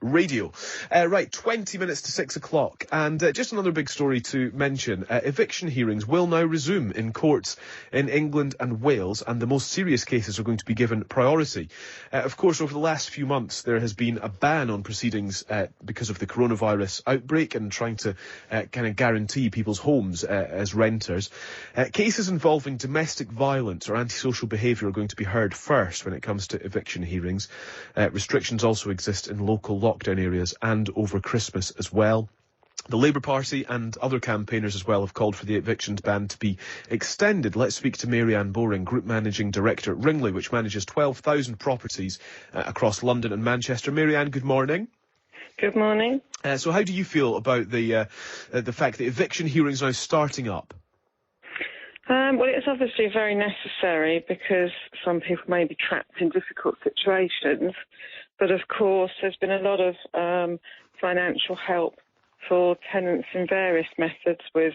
Radio. Right, 20 minutes to 6 o'clock, and just another big story to mention. Eviction hearings will now resume in courts in England and Wales, and the most serious cases are going to be given priority. Of course, over the last few months, there has been a ban on proceedings because of the coronavirus outbreak and trying to kind of guarantee people's homes as renters. Cases involving domestic violence or antisocial behaviour are going to be heard first when it comes to eviction hearings. Restrictions also exist in local lockdown areas and over Christmas as well. The Labour Party and other campaigners as well have called for the evictions ban to be extended. Let's speak to Mary-Anne Boring, Group Managing Director at Ringley, which manages 12,000 properties across London and Manchester. Mary-Anne, good morning. Good morning. So how do you feel about the fact that eviction hearings are now starting up? Well, it's obviously very necessary because some people may be trapped in difficult situations. But of course, there's been a lot of financial help for tenants in various methods with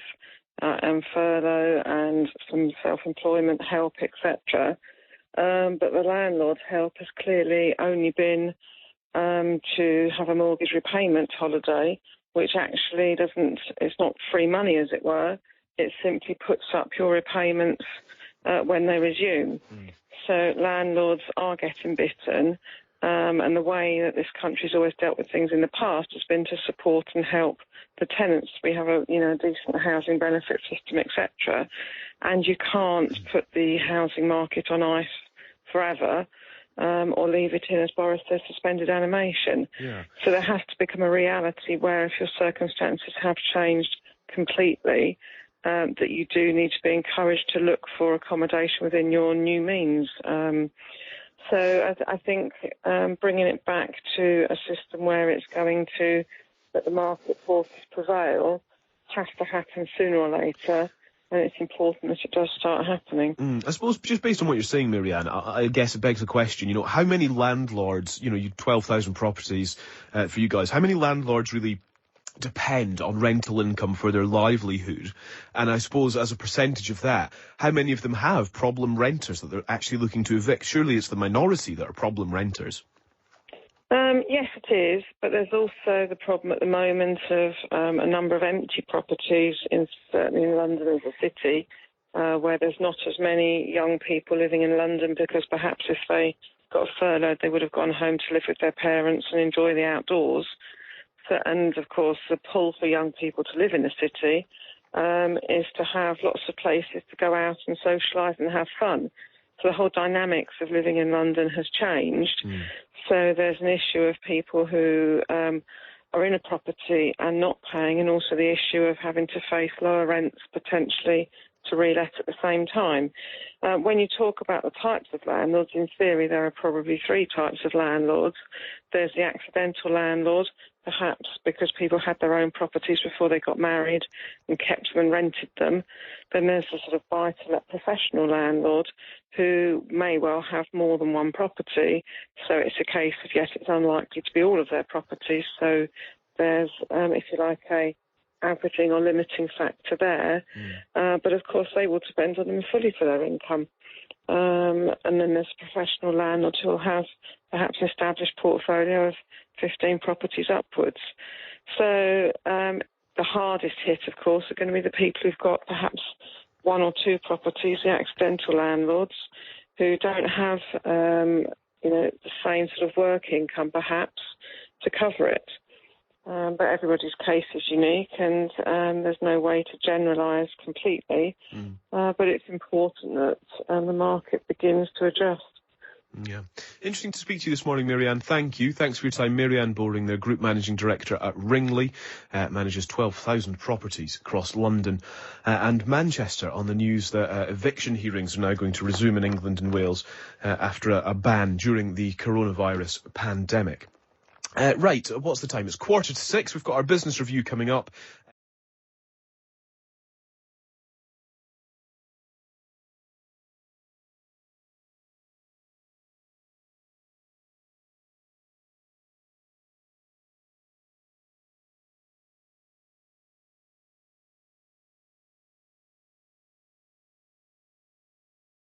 furlough and some self-employment help, etc. But the landlord's help has clearly only been to have a mortgage repayment holiday, which actually it's not free money, as it were. It simply puts up your repayments when they resume. So landlords are getting bitten. And the way that this country's always dealt with things in the past has been to support and help the tenants. We have a decent housing benefit system, etc. And you can't put the housing market on ice forever or leave it in, as Boris says, suspended animation. Yeah. So there has to become a reality where if your circumstances have changed completely, that you do need to be encouraged to look for accommodation within your new means. So I think bringing it back to a system where it's going to let the market forces prevail has to happen sooner or later, and it's important that it does start happening. I suppose just based on what you're saying, Mary-Anne, I guess it begs the question, how many landlords, you 12,000 properties for you guys, how many landlords really depend on rental income for their livelihood? And I suppose as a percentage of that, how many of them have problem renters that they're actually looking to evict? Surely it's the minority that are problem renters. Yes, it is, but there's also the problem at the moment of a number of empty properties, certainly in London as a city, where there's not as many young people living in London because perhaps if they got furloughed, they would have gone home to live with their parents and enjoy the outdoors. And, of course, the pull for young people to live in the city is to have lots of places to go out and socialise and have fun. So the whole dynamics of living in London has changed. So there's an issue of people who are in a property and not paying, and also the issue of having to face lower rents potentially to re-let at the same time. When you talk about the types of landlords, in theory there are probably three types of landlords. There's the accidental landlord, perhaps because people had their own properties before they got married and kept them and rented them. Then there's the sort of buy-to-let professional landlord who may well have more than one property. So it's a case of, yes, it's unlikely to be all of their properties. So there's, if you like, a averaging or limiting factor there. But of course they will depend on them fully for their income. And then there's professional landlords who will have perhaps an established portfolio of 15 properties upwards. So the hardest hit, of course, are going to be the people who've got perhaps one or two properties, the accidental landlords, who don't have the same sort of work income perhaps to cover it. But everybody's case is unique, and there's no way to generalise completely. But it's important that the market begins to adjust. Yeah. Interesting to speak to you this morning, Mary-Anne. Thank you. Thanks for your time. Mary-Anne Boring, their Group Managing Director at Ringley, manages 12,000 properties across London and Manchester, on the news that eviction hearings are now going to resume in England and Wales after a ban during the coronavirus pandemic. Right, what's the time? It's 5:45. We've got our business review coming up,